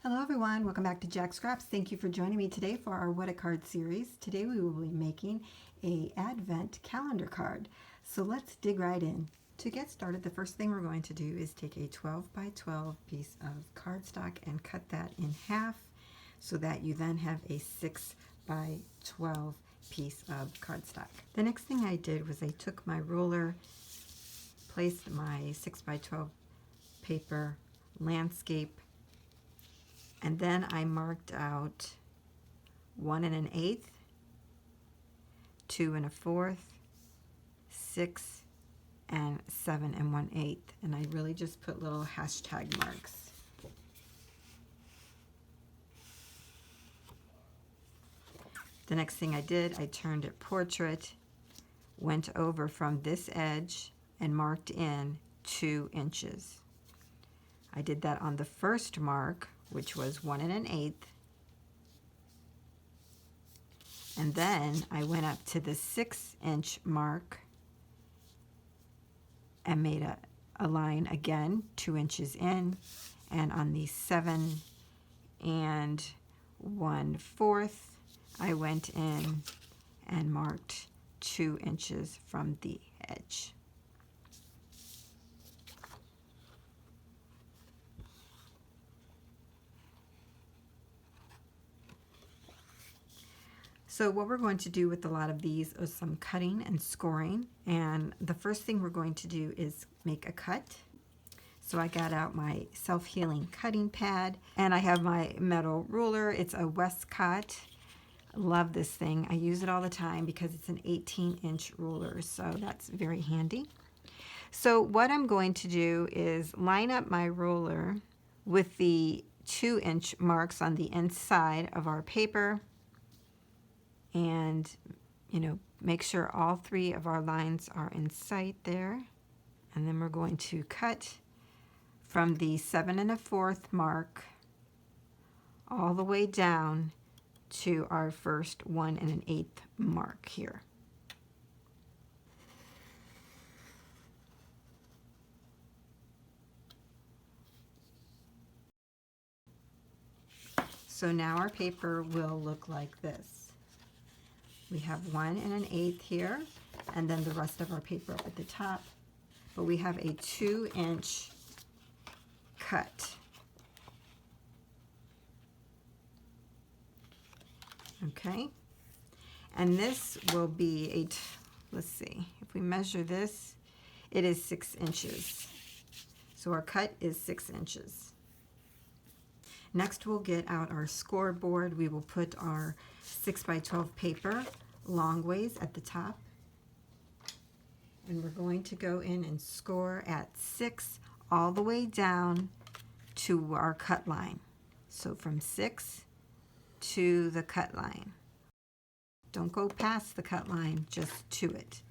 Hello everyone, welcome back to Jacqs Scraps. Thank you for joining me today for our What a Card series. Today we will be making a Advent calendar card. So let's dig right in. To get started, the first thing we're going to do is take a 12 by 12 piece of cardstock and cut that in half so that you then have a 6 by 12 piece of cardstock. The next thing I did was I took my ruler, placed my 6 by 12 paper landscape, and then I marked out 1 1/8, 2 1/4, 6, and 7 1/8. And I really just put little hashtag marks. The next thing I did, I turned it portrait, went over from this edge and marked in 2 inches. I did that on the first mark, which was 1 1/8. And then I went up to the 6-inch mark and made a line again, 2 inches in. And on the 7 1/4, I went in and marked 2 inches from the edge. So what we're going to do with a lot of these is some cutting and scoring. And the first thing we're going to do is make a cut. So I got out my self-healing cutting pad and I have my metal ruler. It's a Westcott. Love this thing. I use it all the time because it's an 18-inch ruler, so that's very handy. So what I'm going to do is line up my ruler with the 2-inch marks on the inside of our paper, and make sure all 3 of our lines are in sight there. And then we're going to cut from the 7 1/4 mark all the way down to our first 1 1/8 mark here. So now our paper will look like this. We have 1 1/8 here, and then the rest of our paper up at the top. But we have a 2-inch cut. Okay, and this will be let's see, if we measure this, it is 6 inches. So our cut is 6 inches. Next, we'll get out our scoreboard. We will put our 6 by 12 paper long ways at the top. And we're going to go in and score at 6 all the way down to our cut line. So from 6 to the cut line. Don't go past the cut line, just to it.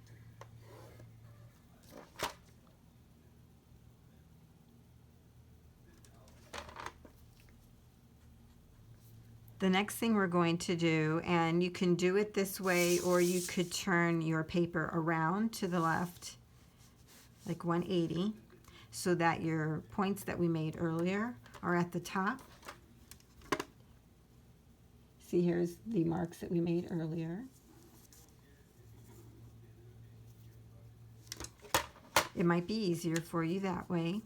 The next thing we're going to do, and you can do it this way, or you could turn your paper around to the left, like 180, so that your points that we made earlier are at the top. See, here's the marks that we made earlier. It might be easier for you that way.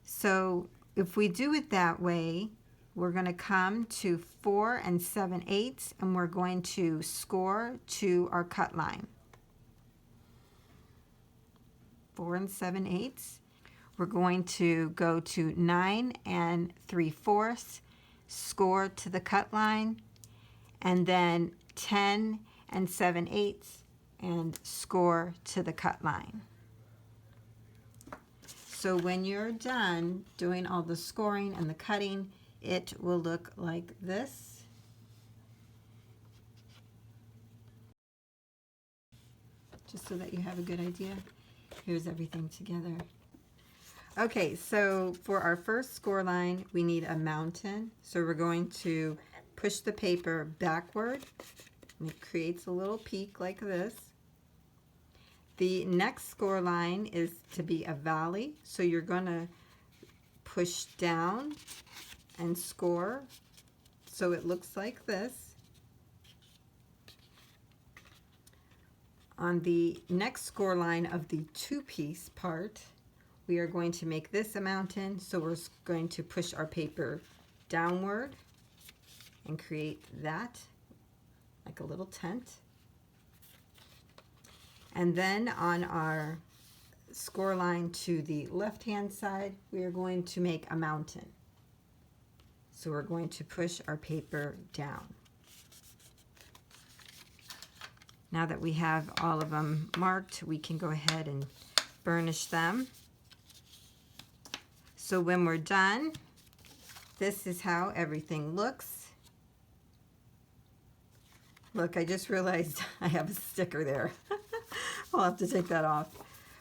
So if we do it that way, we're going to come to 4 7/8, and we're going to score to our cut line. 4 7/8. We're going to go to 9 3/4, score to the cut line, and then 10 7/8, and score to the cut line. So when you're done doing all the scoring and the cutting, it will look like this. Just so that you have a good idea. Here's everything together. Okay, so for our first score line, we need a mountain. So we're going to push the paper backward, and it creates a little peak like this. The next score line is to be a valley. So you're going to push down and score so it looks like this. On the next score line of the two-piece part, we are going to make this a mountain, so we're going to push our paper downward and create that like a little tent. And then on our score line to the left-hand side, we are going to make a mountain. So we're going to push our paper down. Now that we have all of them marked, we can go ahead and burnish them. So when we're done, this is how everything looks. Look, I just realized I have a sticker there. I'll have to take that off.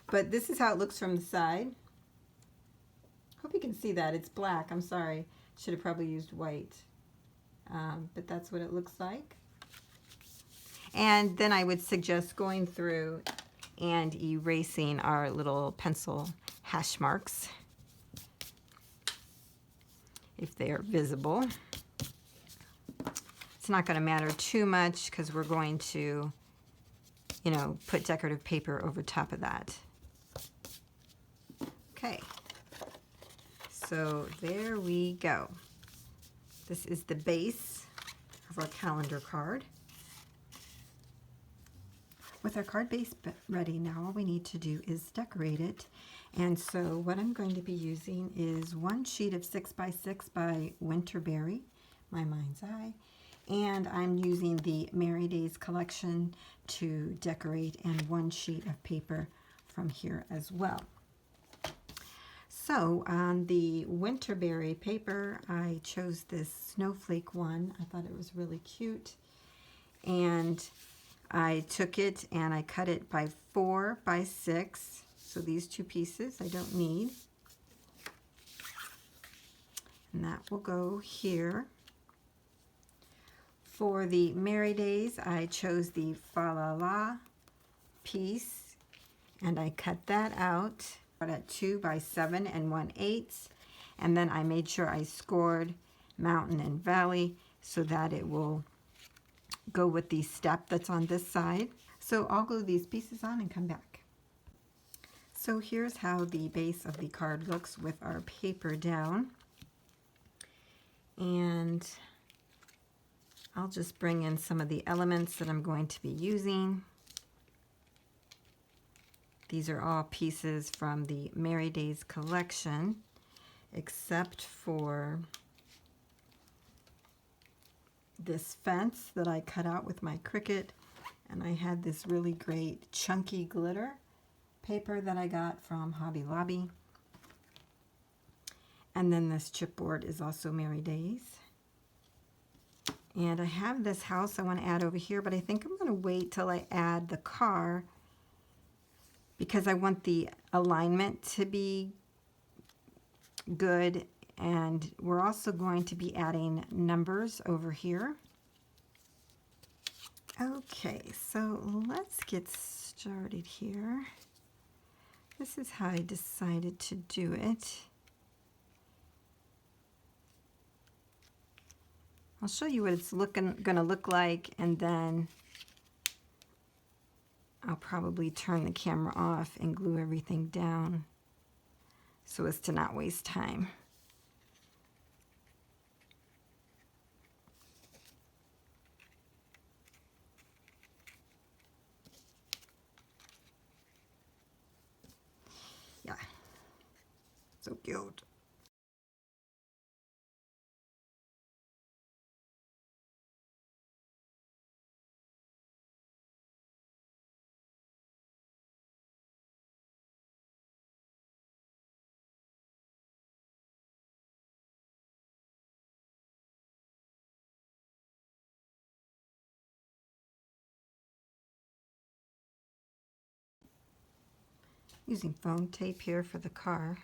But this is how it looks from the side. Hope you can see that. It's black. I'm sorry. Should have probably used white. But that's what it looks like. And then I would suggest going through and erasing our little pencil hash marks if they are visible. It's not going to matter too much because we're going to, you know, put decorative paper over top of that. Okay, so there we go. This is the base of our calendar card. With our card base ready now, all we need to do is decorate it. And so what I'm going to be using is one sheet of 6x6 by Winterberry, My Mind's Eye. And I'm using the Merry Days collection to decorate, and one sheet of paper from here as well. So on the Winterberry paper, I chose this snowflake one. I thought it was really cute. And I took it and I cut it by 4 by 6. So these two pieces I don't need. And that will go here. For the Merry Days, I chose the Fa La La piece, and I cut that out at 2 by 7 1/8, and then I made sure I scored mountain and valley so that it will go with the step that's on this side. So I'll glue these pieces on and come back. So here's how the base of the card looks with our paper down. And I'll just bring in some of the elements that I'm going to be using. These are all pieces from the Merry Days collection, except for this fence that I cut out with my Cricut. And I had this really great chunky glitter paper that I got from Hobby Lobby. And then this chipboard is also Merry Days. And I have this house I want to add over here, but I think I'm going to wait till I add the car because I want the alignment to be good. And we're also going to be adding numbers over here. Okay, so let's get started here. This is how I decided to do it. I'll show you what it's gonna look like, and then I'll probably turn the camera off and glue everything down so as to not waste time. Yeah, so cute. Using foam tape here for the car.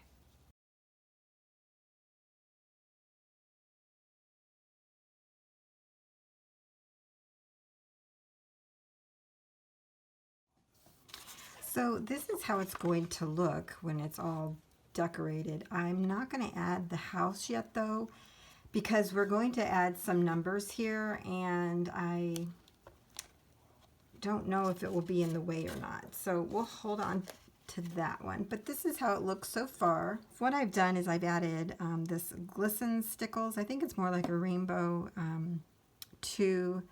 So this is how it's going to look when it's all decorated. I'm not going to add the house yet though, because we're going to add some numbers here, and I don't know if it will be in the way or not. So we'll hold on to that one. But this is how it looks so far. What I've done is I've added this glisten stickles. I think it's more like a rainbow to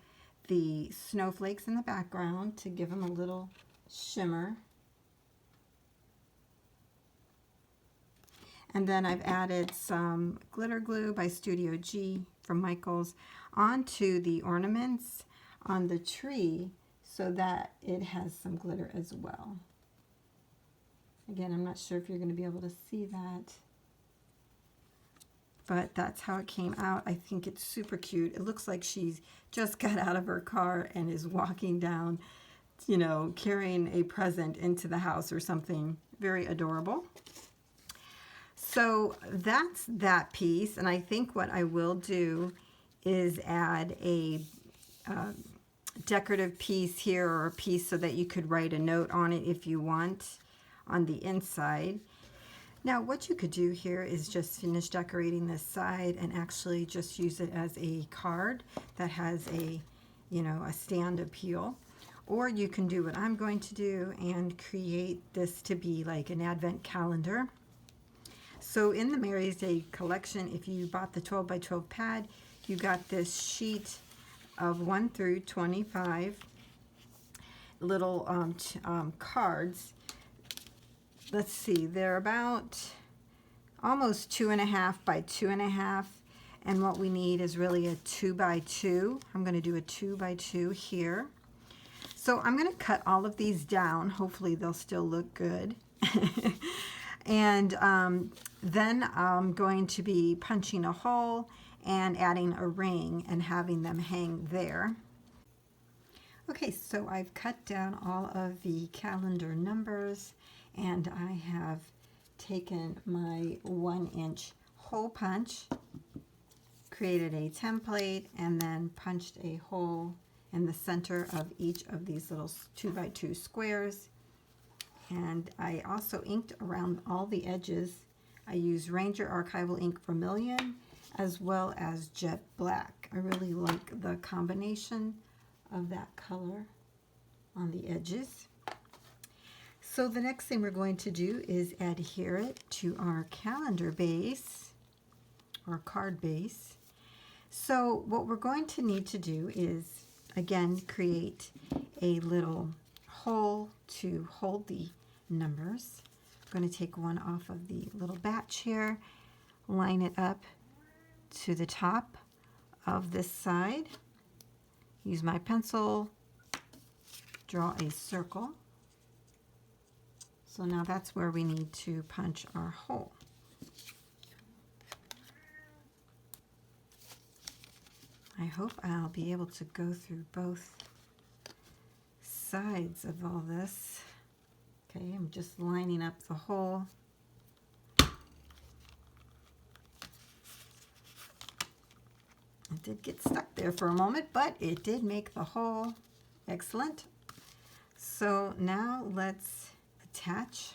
the snowflakes in the background to give them a little shimmer. And then I've added some glitter glue by Studio G from Michaels onto the ornaments on the tree so that it has some glitter as well. Again, I'm not sure if you're going to be able to see that, but that's how it came out. I think it's super cute. It looks like she's just got out of her car and is walking down, you know, carrying a present into the house or something. Very adorable. So that's that piece, and I think what I will do is add a decorative piece here, or a piece so that you could write a note on it if you want on the inside. Now what you could do here is just finish decorating this side and actually just use it as a card that has a, you know, a stand appeal. Or you can do what I'm going to do and create this to be like an advent calendar. So in the Mary's Day collection, if you bought the 12 by 12 pad, you got this sheet of 1 through 25 little cards. Let's see, they're about almost 2.5 by 2.5, and what we need is really a 2 by 2. I'm going to do a 2 by 2 here. So I'm going to cut all of these down. Hopefully they'll still look good. And then I'm going to be punching a hole and adding a ring and having them hang there. Okay, so I've cut down all of the calendar numbers, and I have taken my 1-inch hole punch, created a template, and then punched a hole in the center of each of these little 2 by 2 squares. And I also inked around all the edges. I used Ranger Archival Ink Vermilion as well as Jet Black. I really like the combination of that color on the edges. So the next thing we're going to do is adhere it to our calendar base or card base. So what we're going to need to do is, again, create a little hole to hold the numbers. I'm going to take one off of the little batch here, line it up to the top of this side, use my pencil, draw a circle. So now that's where we need to punch our hole. I hope I'll be able to go through both sides of all this. Okay, I'm just lining up the hole. It did get stuck there for a moment, but it did make the hole. Excellent. So now let's attach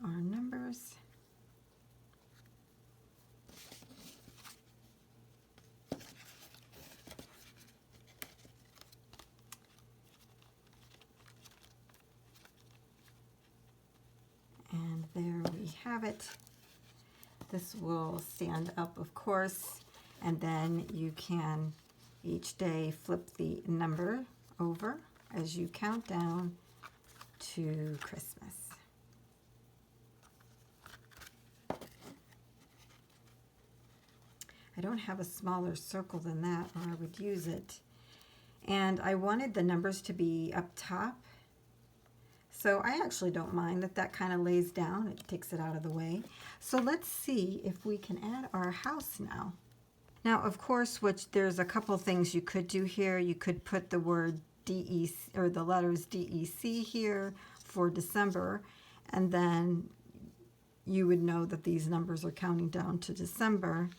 our numbers. And there we have it. This will stand up, of course, and then you can each day flip the number over as you count down to Christmas. I don't have a smaller circle than that, or I would use it. And I wanted the numbers to be up top. So I actually don't mind that that kind of lays down. It takes it out of the way. So let's see if we can add our house now. Now, of course, there's a couple things you could do here. You could put the word DEC or the letters DEC here for December, and then you would know that these numbers are counting down to December.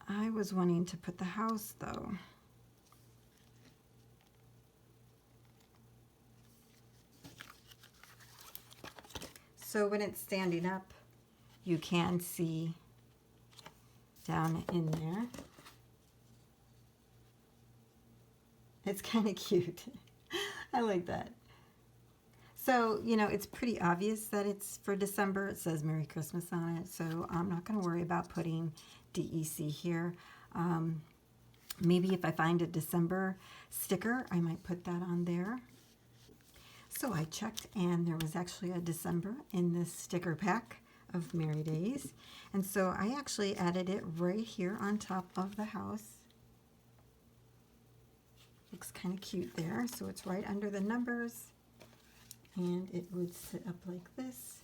I was wanting to put the house though. So when it's standing up, you can see down in there. It's kind of cute. I like that. So, you know, it's pretty obvious that it's for December. It says Merry Christmas on it, so I'm not going to worry about putting DEC here. Maybe if I find a December sticker, I might put that on there. So I checked, and there was actually a December in this sticker pack of Merry Days. And so I actually added it right here on top of the house. Looks kind of cute there. So it's right under the numbers, and it would sit up like this.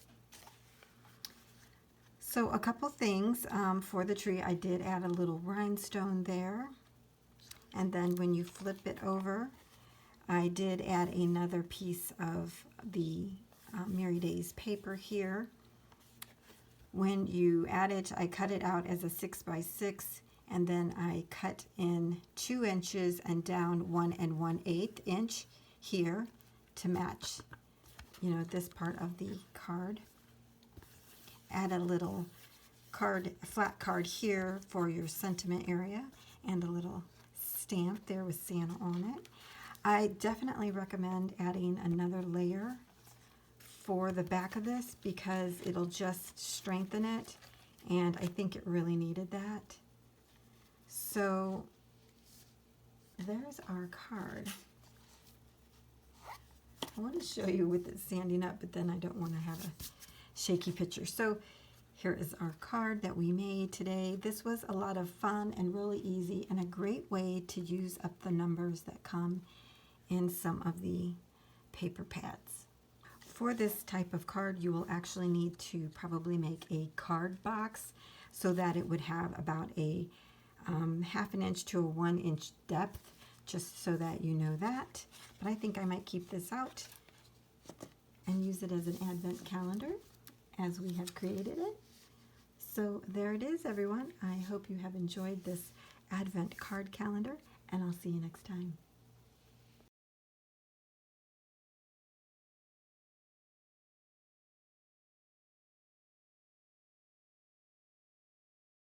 So a couple things for the tree. I did add a little rhinestone there. And then when you flip it over, I did add another piece of the Merry Days paper here. When you add it, I cut it out as a 6x6, and then I cut in 2 inches and down 1 1/8 inch here to match, you know, this part of the card. Add a little card, a flat card here for your sentiment area, and a little stamp there with Santa on it. I definitely recommend adding another layer for the back of this because it'll just strengthen it, and I think it really needed that. So there's our card. I want to show you with it standing up, but then I don't want to have a shaky picture. So here is our card that we made today. This was a lot of fun and really easy, and a great way to use up the numbers that come in some of the paper pads. For this type of card, you will actually need to probably make a card box so that it would have about a 1/2 inch to a 1 inch depth, just so that you know that. But I think I might keep this out and use it as an advent calendar as we have created it. So there it is, everyone. I hope you have enjoyed this advent card calendar, and I'll see you next time.